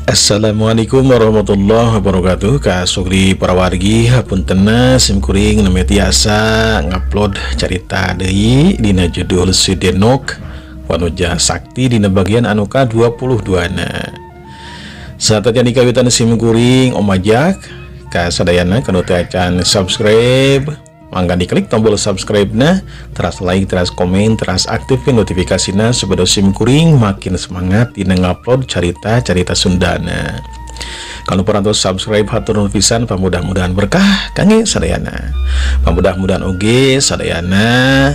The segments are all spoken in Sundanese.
Assalamualaikum warahmatullahi wabarakatuh. Kasugri para wargi hapuntenna simkuring neme tiasa ngupload cerita deui dina judul Si Denok Wanuja Sakti dina bagian anu ka-22 na. Saatnya dikawitan simkuring omajak ka sadayana kanu teu acan subscribe, mangga diklik tombol subscribe na, teras like, teras komen, teras aktifkan notifikasinya supaya simkuring makin semangat dina ngupload cerita-cerita Sundana. Kalau perantau subscribe hatur nuhun pisan, mudah-mudahan berkah kangge sadayana. Mudah-mudahan oge sadayana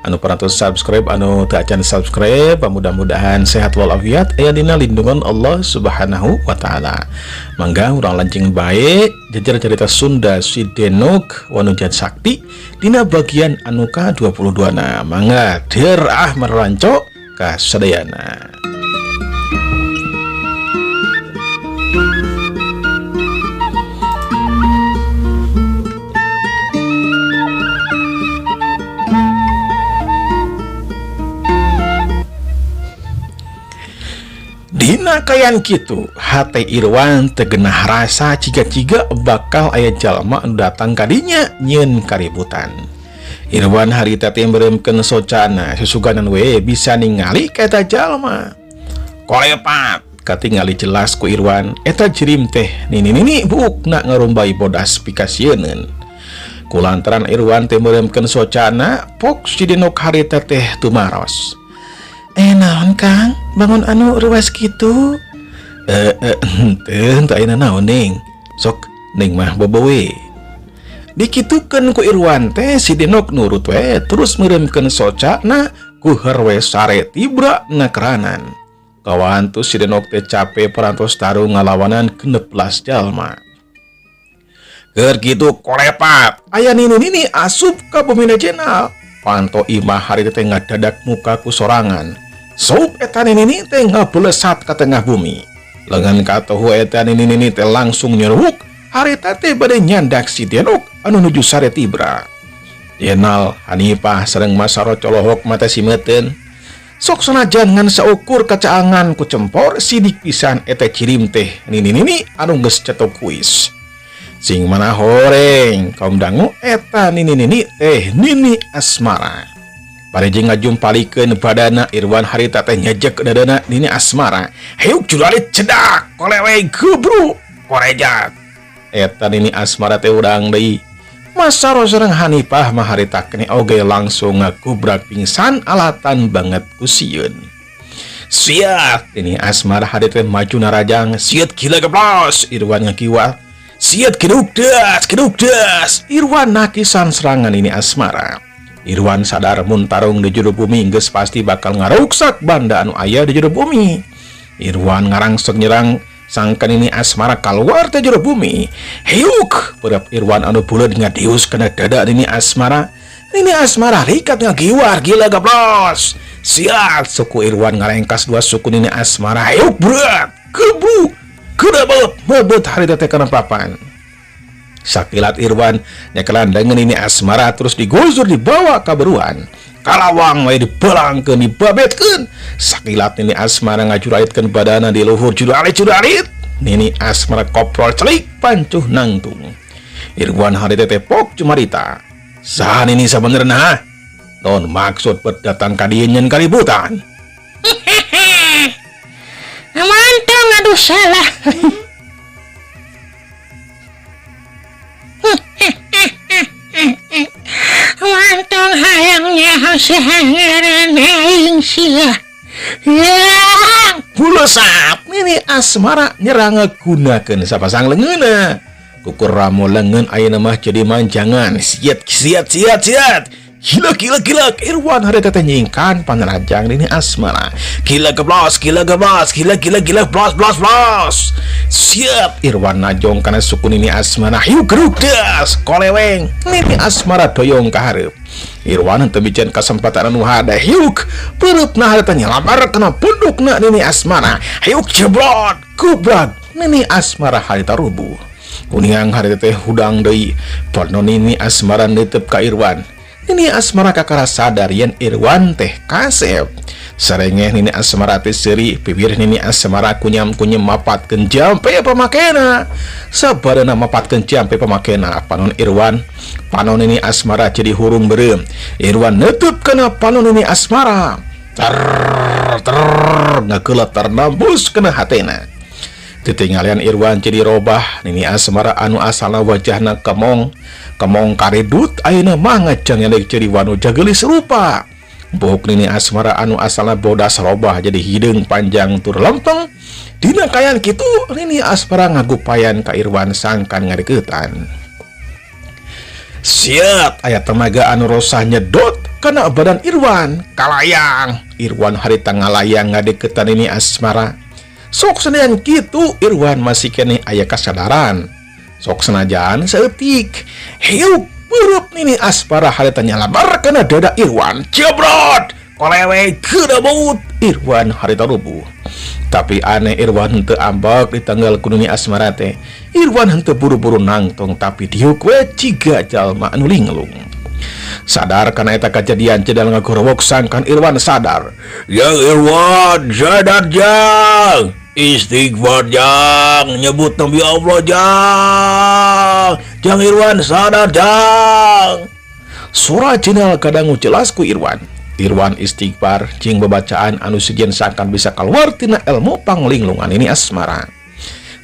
anu perantau subscribe anu teu acan subscribe, mudah-mudahan sehat walafiat aya dina lindungan Allah Subhanahu wa taala. Mangga urang lancing bae jajar cerita Sunda Si Denok Wanuja Sakti dina bagian anu ka-22 na. Mangga deur meranco ka sadayana. Dina kayan kitu hate Irwan tegenah rasa ciga-ciga bakal aya jalma anu datang kadinya nyeun kaributan. Irwan harita teh meremkeun socana susuganan we bisa ningali ka eta jalma. Kolepat katingali jelas ku Irwan eta jirim teh nini bukna ngarumbai bodas pikasieun. Kulantaran Irwan teh meremkeun socana pok Si Denok harita teh tumaros. Naon Kang, bangun anu ruas gitu? Teu ayeuna naon Ning. Sok Ning mah bobowe. Dikitukeun ku Irwan teh Si Denok nurut we terus meuremkeun socana ku herwe sare tibra na keranan. Kawan tu Si Denok teh cape parantos tarung ngalawanan 16 jalma. Keur kitu kolepat aya nini asup ka bumi jenal. Panto imah hari teh ngadadak muka ku sorangan. Saup eta nini teh ngabelesat ka tengah bumi. Lengan katohu eta nini teh langsung nyeruk harita teh bade nyandak Si Denok anu nuju sare tibra. Yenal Hanifah sareng Masaro colohok mata simeteun. Sok sanajan ngan saukur kacaangan ku cempor sidik pisan eta cirim teh nini anu geus cetok kuis. Sing mana horeng kaum dangu eta nini teh Nini Asmara. Pareje ngajumpalikeun badana Irwan harita teh nyajek dadana Nini Asmara. Heuk juralit cedak kolewe gebru korejat. Eta Nini Asmara teh urang deui. Masaro sareng Hanifah mah harita kene oge langsung ngakubrak pingsan alatan banget ku sieun. Siat Nini Asmara harita teh maju narajang, siat gila geblos Irwan ngakiwal. Siat keduk das Irwan nakisan serangan Nini Asmara. Irwan sadar mun tarung di jero bumi geus pasti bakal ngaruksak banda anu aya di jero bumi. Irwan ngarangsek nyerang sangka Nini Asmara kaluar teh jero bumi. Heuk perap Irwan anu buleud ngadius kana dada Nini Asmara. Nini Asmara rikat ngagiwar gila gablos. Siat suku Irwan ngarengkas dua suku Nini Asmara. Heuk berat gebru kedabet mebet harita teh kana papan. Sakilat Irwan nyekelan dengan Nini Asmara terus digusur dibawa ka beruan. Kalawang we dipelangkeun dibabetkeun. Sakilat Nini Asmara ngajuraitkeun badana di luhur juralit. Nini Asmara koprol celik pancuh nangtung. Irwan harita teh pok cumarita. Saha Nini sabenerna? Non maksud berdatang ka dieu nyeun kaributan. Mantong aduh salah. Mantong hayangnya hasangaran aing sia. Ya, Bulesap Nini Asmara nyerang gunakeun sapasang leungeunna. Kukur ramo leungeun ayeuna mah jadi manjangan. Siat. Gila Irwan harita teh nyingkan panerajang Nini Asmara. Gila geblos blos. Siap Irwan najong kana suku Nini Asmara. Hiu geruk das koleweng. Nini Asmara doyong ka hareup. Irwan teu bican kasempatan anu hade. Hiuk pereupna harita nyalamar kana pundukna Nini Asmara. Hiuk jeblot kubrak Nini Asmara harita rubuh. Kuningang harita teh hudang deui. Porno Nini Asmara neuteup ka Irwan. Nini Asmara kakara sadar yen Irwan teh kasep. Sarengeh Nini Asmara teh seuri bibir Nini Asmara kunyam-kunyam mapatkeun jampe pamakena. Sabarana mapatkeun jampe pamakena panon Irwan panon Nini Asmara jadi hurung beureum. Irwan neutup kana panon Nini Asmara. Ter ngageuleuh ternambus kana hatena. Titingalian Irwan jadi robah Nini Asmara anu asalna wajahna kemong karedut ayeuna mah ngajang elek jadi wanu jagelis rupa. Bok Nini Asmara anu asalna bodas robah jadi hideung panjang tur lempeng. Dina kayan kitu Nini Asmara ngagupayan ka Irwan sangkan ngadeuketan. Siap aya temaga anu rosah nyedot kana badan Irwan kalayang. Irwan harita ngalayang ngadeketan Nini Asmara. Sok senajan kitu Irwan masih kene aya kasadaran. Sok senajan seeutik hiup beureum Nini Asmara harita nyalabar kana dada Irwan. Jebrot kolewe kedabut Irwan harita rubuh. Tapi aneh Irwan henteu ambak ditanggal ku Nini Asmara teh. Irwan henteu buru-buru nangtong tapi diuk we ciga jalma anu linglung. Sadar kana eta kejadian cedal ngagorowok sangkan Irwan sadar. Yang Irwan sadar jang. Istighfar jang, nyebut Nabi Allah jang Irwan sadar jang. Surah channel kadang jelas ku Irwan istighfar jeung babacaan anu sejen sangkan bisa keluar tina ilmu panglinglungan Nini Asmara.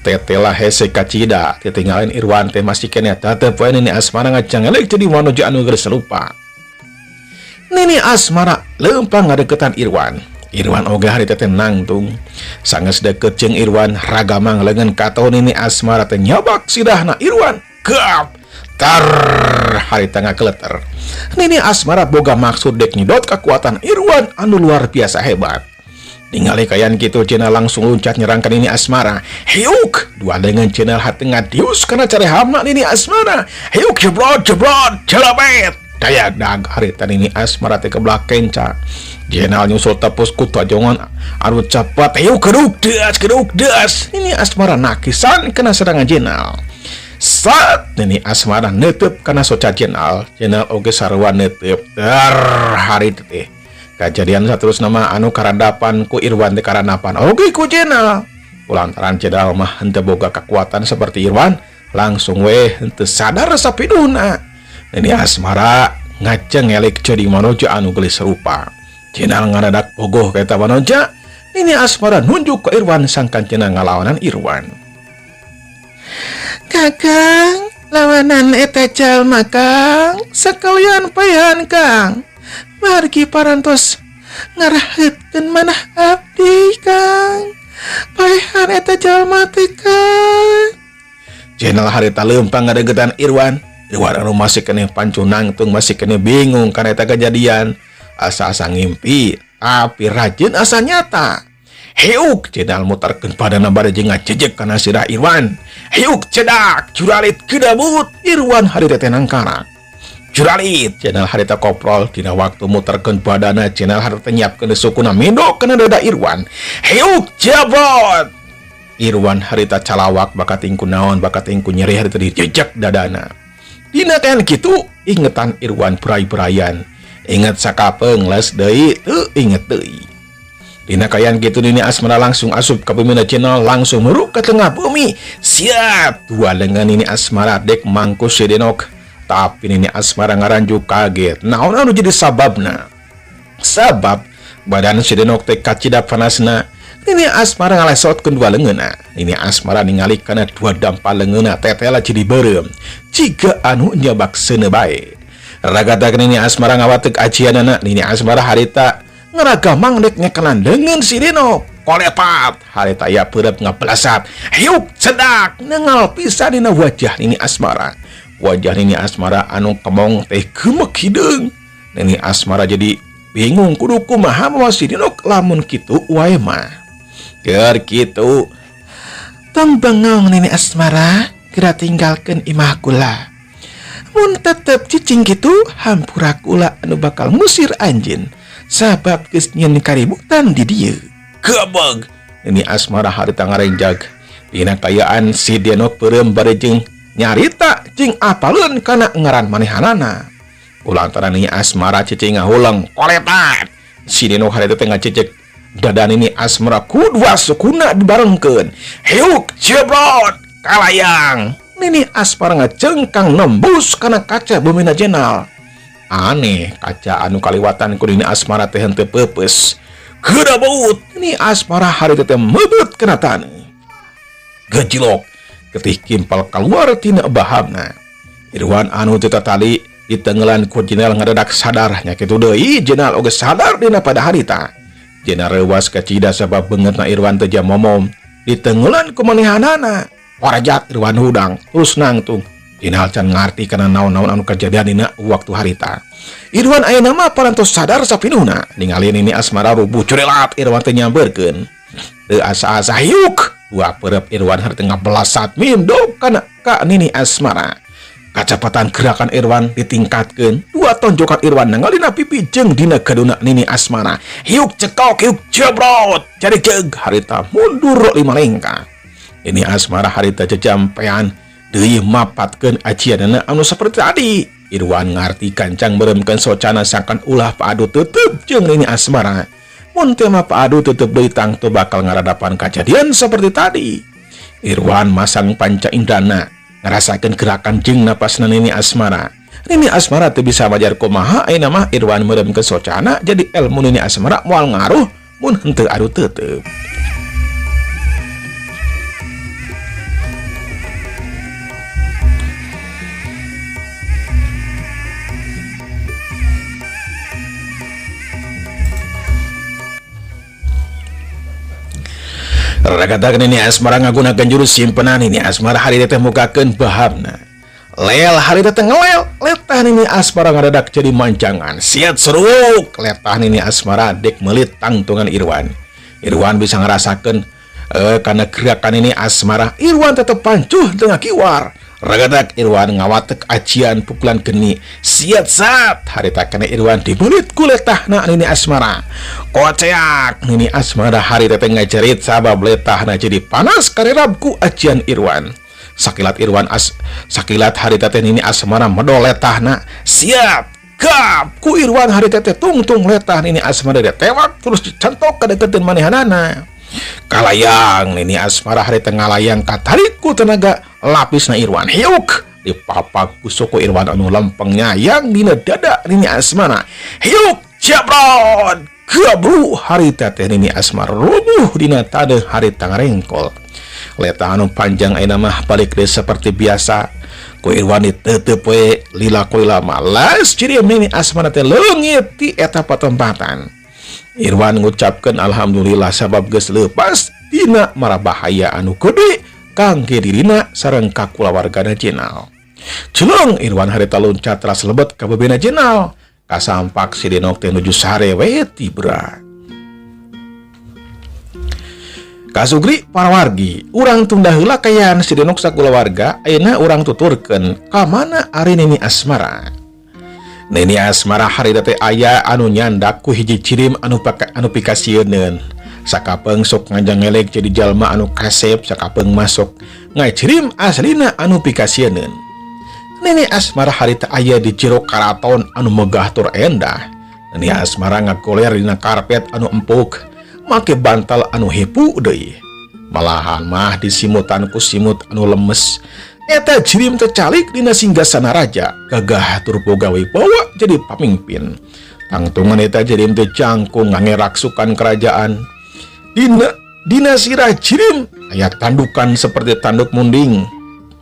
Tetela hese kacida titinggalin Irwan teh masih kene tetep we Nini Asmara ngajang elek jadi wanojo anu geus lupa. Nini Asmara leumpang ngadeukeutan Irwan oge harita teh nangtung. Sanges deket jeung Irwan ragamang leungeun katon Nini Asmara teh nyabak sidahna Irwan. Gap. Tar harita ngakeleter. Nini Asmara boga maksud dek nyedot kekuatan Irwan anu luar biasa hebat. Ningali kayan kitu cenah langsung loncat nyerang ka Nini Asmara. Hiuk dua dengan cenah hate ngadius kana carehamna Nini Asmara. Hiuk jebrot celabet. Daya dag harita Nini Asmara teh keblak kenca. Jenal nyusul tepus ku tajongan anu cepat. Hiuk keduk deas. Nini Asmara nakisan kena serangan jenal. Saat Nini Asmara neuteub kana soca jenal oge sarua neuteub. Hari teh kejadian saterus nama anu karandapan ku Irwan teh karandapan oge ku jenal. Kulantaran cedal mah henteu boga kekuatan seperti Irwan, langsung we henteu sadar sapiduna. Nini Asmara ngajeng elek jadi manoja anu gelis rupa. Jenal ngaradak bogoh ka eta manoja. Nini Asmara nunjuk ke Irwan sangkan cenah ngalawanan Irwan. Kakang, lawanan eta jalma Kang, sakalian paehan Kang. Margi parantos ngaraheutkeun manah abdi Kang. Paehan eta jalma teh Kang. Jenal harita leumpang ngadegetan Irwan anu masih kene pancu nangtung, masih kene bingung karena eta kejadian. Asa-asa ngimpi tapi rajin asa nyata. Heuk jenal mutarkeun padana bade jeung ngajejeg kana sirah Irwan. Heuk cedak juralit kedabut Irwan harita teh nangkara. Juralit jenal harita koprol dina waktu mutarkeun badana jenal harita nyiapkeun sukuna mindok kana dada Irwan. Heuk jabot Irwan harita calawak bakat tingku naon bakat tingku nyeri harita dijejeg dadana. Dina kan kitu ingetan Irwan berai-berayan. Ingat sakapeung les deui teu inget deui. Dina kayan kitu Nini Asmara langsung asup ka pemina channel langsung meruk ke tengah bumi. Siap dua lengan Nini Asmara dek mangkus si Denok. Tapi Nini Asmara ngaranjuk kaget. Naon anu jadi sababna? Sabab badan si Denok teh kacida panasna. Nini Asmara ngalesotkeun dua leungeunna. Nini Asmara ningali kana dua dampal leungeunna tetela jadi beureum. Jiga anu nyabak seuneu bae. Ragadak Nini Asmara ngawateuk ajianana. Nini Asmara harita ngaragamang dek ngekelan leungeun si Denok. Kolepat harita aya peureup ngabelasat. Hiuk cedak nengal pisan dina wajah Nini Asmara. Wajah Nini Asmara anu kemong teh gemek hideung. Nini Asmara jadi bingung kudu kumaha mawa si Denok lamun kitu wae mah. Keur kitu tong bengong Nini Asmara kira tinggalkeun imah kula. Mun tetep cicing kitu hampura kula anu bakal ngusir anjeun sabab geus nyieun kaributan di dieu. Gabag Nini Asmara harita ngarenjag dina kayaan si Denok peureum bade jeung nyarita jeung apaleun kana ngaran manehanana. Kulantaran Nini Asmara cicing ngahulang kolepat si Denok harita teh ngacecek dadan ini asmara kudua sukuna dibarengkeun. Heuk jebrot kalayang. Nini asmara ngacengkang nembus kana kaca bumina jenal. Aneh kaca anu kaliwatan ku nini asmara teh henteu peupeus. Gedabeut nini asmara harita teh mebet kana taneuh. Gejlok getih kimpal keluar tina bahamna. Irwan anu teu tatali ditenggelan ku jenal ngadadak sadar nya kitu deui jenal oge sadar dina pada harita. Jenal rewas kacida sabab beungeutna Irwan teh jam momom ditenggelan ku manehanana. Warajat Irwan hudang terus nangtung. Jenal can ngarti kana naon-naon anu kajadian dina waktu harita. Irwan ayeuna mah parantos sadar sapinuhna ningali nini asmara rubuh curelat Irwan teh nyambeurkeun. Teu asa-asa hiuk dua perep Irwan harta ngabelasat mindog kana ka nini asmara. Kacepatan gerakan Irwan ditingkatkeun. Dua tonjokan Irwan nangalina pipi jeung dina gaduna nini asmara. Hiuk cekok hiuk jebrot. Jadi jeug harita mundur 5 lengkah. Ini asmara harita jejampean deui mapatkeun ajianana anu saperti tadi. Irwan ngarti kancang beremkeun socana sangkan ulah paadu tetep jeung nini asmara. Mun teu mah paadu tetep deui tangtu bakal ngaradapan kajadian seperti tadi. Irwan masang panca indana ngerasakeun gerakan jeung napasna nini asmara. Nini asmara teu bisa majar kumaha ayeuna mah Irwan meremkeun socana jadi ilmu nini asmara moal ngaruh mun henteu adu teuteub. Ragadakeun ini asmara ngagunakeun jurus simpenan ini asmara harita teh mukakeun bahamna. Lel harita teh ngelel, letah ini asmara ngadadak jadi mancangan. Siat seruk, letah ini asmara dek melit tangtungan Irwan. Irwan bisa ngerasakeun karena gerakan ini asmara Irwan tetep pancuh tengah kiwar. Ragadak Irwan ngawatek acian pukulan geni. Siat sat harita kena Irwan dibelit ku letahna nini asmara. Koceak nini asmara harita teh ngajerit sabab letahna jadi panas karirab ku acian Irwan. Sakilat sakilat harita teh nini asmara medol letahna. Siap gap ku Irwan harita teh tungtung letah nini asmara dia tewak terus dicentok ka deketeun manehanana. Kalayang nini asmara harita ngalayang katariku tenaga lapisna Irwan. Hiuk dipapak ku suku Irwan anu lempengnya yang dina dada nini asmara. Hiuk jebrot gabru harita teh nini asmara rubuh dina tadeuh harita ngarengkol. Letah anu panjang ayeuna mah balik deui seperti biasa. Ku Irwan tetep we lila lama las cirim nini asmara teh leungit ti eta patempatan. Irwan ngucapkeun alhamdulillah sabab geus leupas dina mara bahaya anu gede kangge dirina sareng ka kulawargana jenal. Ceuleung Irwan harita loncat ras lebet ka bebena jenal. Kasampak si Denok teh nuju sare we tibra. Kasugri para wargi, urang tunda heula kayaan si Denok sakulawarga, ayeuna urang tuturkeun ka mana ari nini asmara. Nini asmara harita teh aya anu nyandak ku hiji cirim anu pikasieun. Sakapeung sok ngajangelek jadi jalma anu kasep, sakapeung masuk ngacirim aslina anu pikasieun. Nini asmara harita aya di jero karaton anu megah tur endah. Nini asmara ngagoler dina karpet anu empuk, make bantal anu hepu deui. Malahan mah disimutan ku simut anu lemes. Eta jirim tercalik dina singgasana raja, gagah tur boga wibawa jadi pamimpin. Tangtungan eta jirim teh jangkung ngangeraksukan kerajaan. Dina sirah jirim aya tandukan seperti tanduk munding.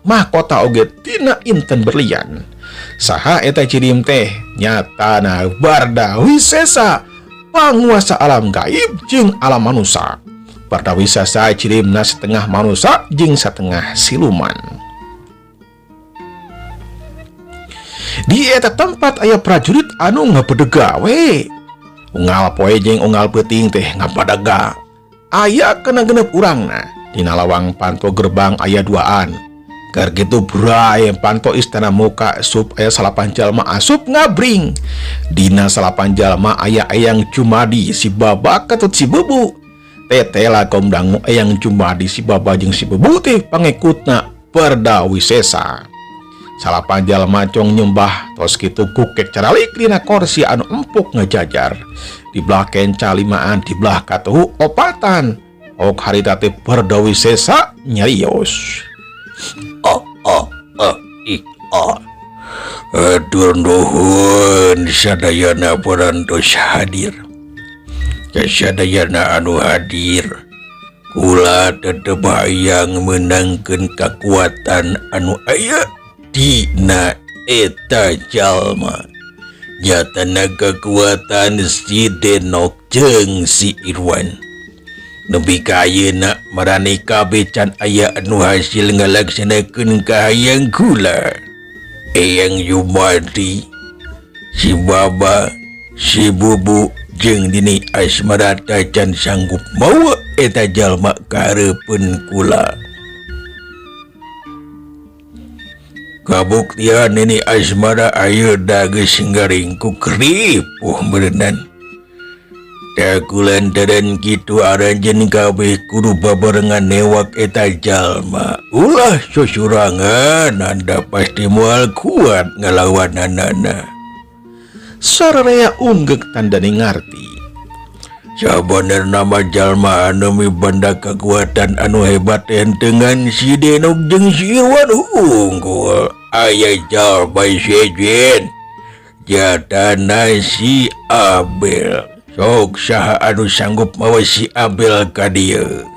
Mahkota oge tina inten berlian. Saha eta jirim teh nyatana Barda Wisesa, panguasa alam gaib jeung alam manusia. Barda Wisesa jirimna setengah manusia jeung setengah siluman. Di eta tempat aya prajurit anu ngabedega we. Unggal poe jeung unggal peuting teh ngabadaga. Aya kana genep urangna. Dina lawang panto gerbang aya duaan. Keur kitu bray panto istana muka sup aya salapan jalma asup ngabring. Dina salapan jalma aya Eyang Jumadi si Baba katut si Bebu. Tetela kaum dangu Eyang Jumadi si Baba jeung si Bebu teh pangikutna Barda Wisesa. Salapan jalma cong nyembah tos kitu kukek caralik dina kursi anu empuk ngejajar. Di belah kenca limaan, di belah katuhu opatan. Ok harita teh Bardawi Sesa nyarios. Atur nuhun sadayana parantos hadir. Kasadayana anu hadir, kula tetep hayang menangkeun kekuatan anu aya dina eta jalma. Nyatana kekuatan si Denok jeung si Irwan. Nepi ka ayeuna marane kabeh can aya anu hasil ngalaksanakeun kahayang kula. Eyang Jumadi, si Baba, si Bubu jeung Dini Asmara can sanggup mawa eta jalma ka hareupeun kula. Kabuktian Nini Asmara ayeuna geus ngaringkuk ripuh berenang. Dakulantaran kitu aranjeun kabeh kudu babarengan newak eta jalma. Ulah susurangan anda pasti moal kuat ngalawananana. Sararea unggek tandani ngarti. Sabener nama jalma anu mibanda kekuatan anu hebat entengan si Denok jeung si Irwan unggul. Aya jalma sejen jatana si Abel. Sok saha anu sanggup mawa si Abel ka dieu.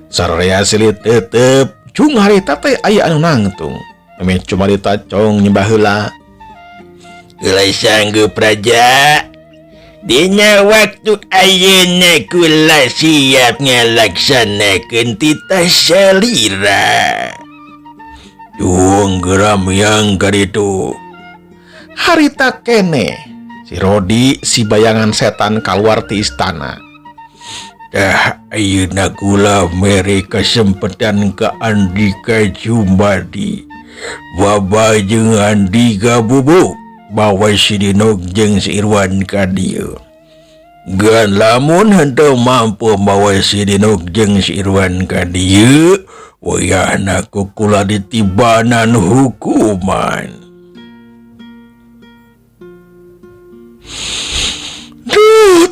Sararea silit tetep cung harita teh aya anu nangtung. Ame cuma ditacong nyembah heula. Kula sanggup raja. Dina waktu ayeuna kula siap ngalaksanakeun titah salira. Cung geram yang kaditu. Harita kene si Rodi si bayangan setan kaluar ti istana. Dah ayeuna kula mere kesempatan ka Andika Jumadi. Baba jeung Andika Bubu bawa si Denok jeung si Irwan ka dieu. Gan lamun henteu mampu bawa si Denok jeung si Irwan ka dieu, wayahna ku kula ditibanan hukuman.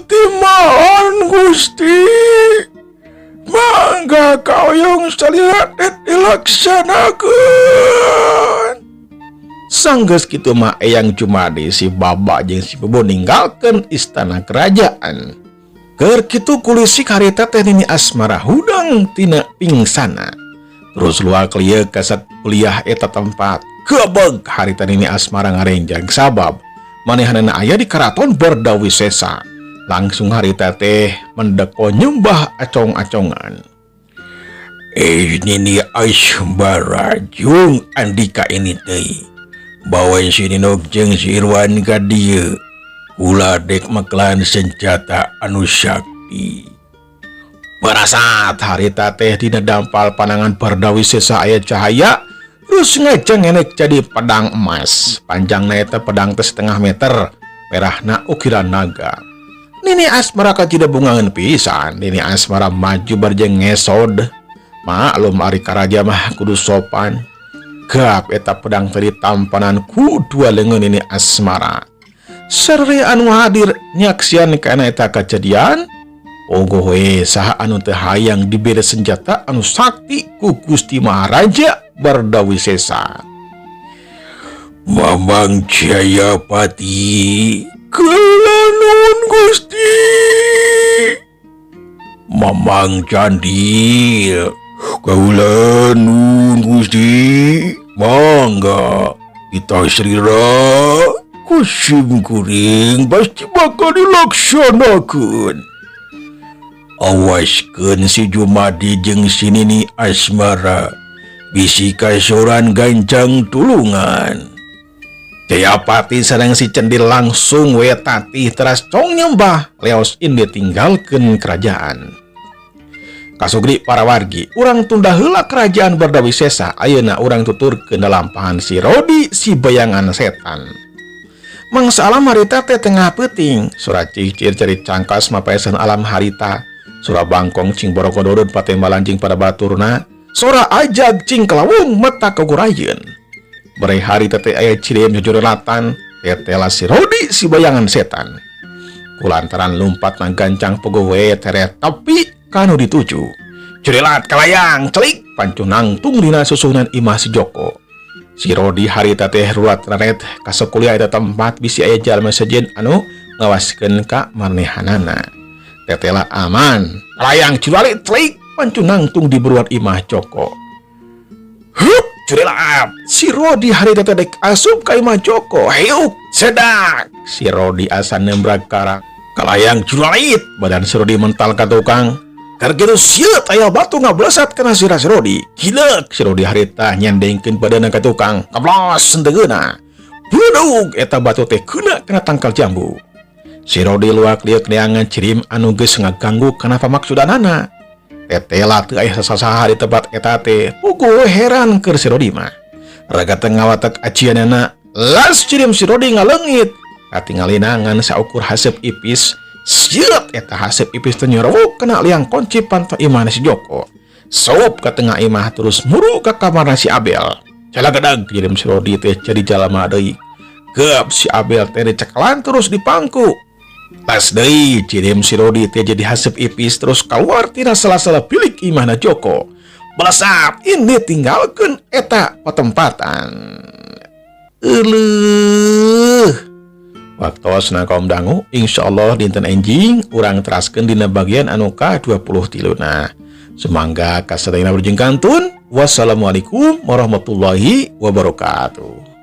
Timaan Gusti, mangga kaoyong salirat dilaksanakeun. Sanggeus kitu mah Eyang Jumadi si Baba jeung si Bubu ninggalkeun istana kerajaan. Keur kitu kulisik harita teh Nini Asmara hudang tina pingsana. Terus luar lieu kasat kuliah eta tempat. Gebeg harita Nini Asmara ngarenjang sabab manehanana aya di karaton Bardawi Sesa. Langsung harita teh mendeko nyembah acong-acongan. Nini Asmara jeung Andika ini teh bawa si Denok jeung si Irwan ka dieu. Kula dek maklan senjata anu sakti. Parasat harita teh dina dampal panangan Bardawi Sesa aya cahaya. Terus ngejeng enek jadi pedang emas. Panjangna eta pedang teh 1,5 meter. Merahna ukiran naga. Nini Asmara kacida bungangan pisan. Nini Asmara maju barjeng ngesod. Maklum ari karaja mah kudu sopan. Gap eta pedang tadi tampanan ku dua leungeun Nini Asmara. Sere anu hadir nyaksian kana eta kejadian. Ogoh we saha anu teu hayang dibere senjata anu sakti ku Gusti Maharaja Bardawi Sesa. Mamang Jayapati, Kula nuwun Gusti. Mamang Candi, kaula nuwun Gusti. Mangga kita srira kusim kuring pasti bakal dilaksanakeun. Awaskeun si Jumadi jeung si Nini Asmara bisi kasoran gancang tulungan. Jayapati sareng si Cendil langsung we tatih teras cong nyembah leos indi tinggalkeun kerajaan. Kasugri para wargi, urang tunda heula kerajaan Bardawi Sesa, ayeuna urang tuturkeun lalampahan si Rodi si bayangan setan. Mangsa alam harita teh tengah peuting, surah cicir cari cangkas mapaesan alam harita, surah bangkong cing borokododod patembalan cing pada baturna, surah ajag cing kelawung mata kegurayeun. Bere hari tete aya cirim jujurelatan tetela si Rodi si bayangan setan. Kulantaran lompat na gancang pegowe teret tapi kanu dituju. Jurelat kalayang celik pancu nangtung dina susunan imah si Joko. Si Rodi hari tete ruat ranet kasakuliah eta tempat bisi aya jalma sejen anu ngawaskeun ka manehanana. Tetela aman. Kalayang curali celik pancu nangtung di beruat imah Joko. Hup, curelat. Si Rodi hari tete dek asup ka imah Joko. Heuk, sedak. Si Rodi asa nembrag karang. Kalayang curalit. Badan si Rodi mental ka tukang. Kargeus sieut aya batu ngablesat kana sirah si Rodi. Hilek si Rodi harita nyandengkeun badanna ka tukang. Kablos sendegeuna. Budug eta batu teh keuna kana tangkal jambu. Si Rodi luak lieu neangan cirim anu geus ngaganggu kana pamaksudanana. Tetela teu aya sasaha di tempat eta teh. Puguh heran keur si Rodi mah. Raga teu ngawatek acianana, las cirim si Rodi ngaleungit. Katingalina ngan saukur haseup ipis. Sieut eta haseup ipis teh nyorowok kena liang kunci panto imah si Joko. Sop ka tengah imah terus muru ka kamar si Abel. Calagedag cirim si Rodi teh jadi jalma deui. Geup si Abel teh diceklan terus dipangku. Pas deui cirim si Rodi teh jadi haseup ipis terus kaluar tina sela-sela bilik imahna Joko. Balesap ini tinggalkeun eta patempatan. Waktosna kaum dangu, insyaallah dinten enjing urang teraskeun dina bagian anu ka-23. Semangga kasadayana berjeng kantun. Wassalamualaikum warahmatullahi wabarakatuh.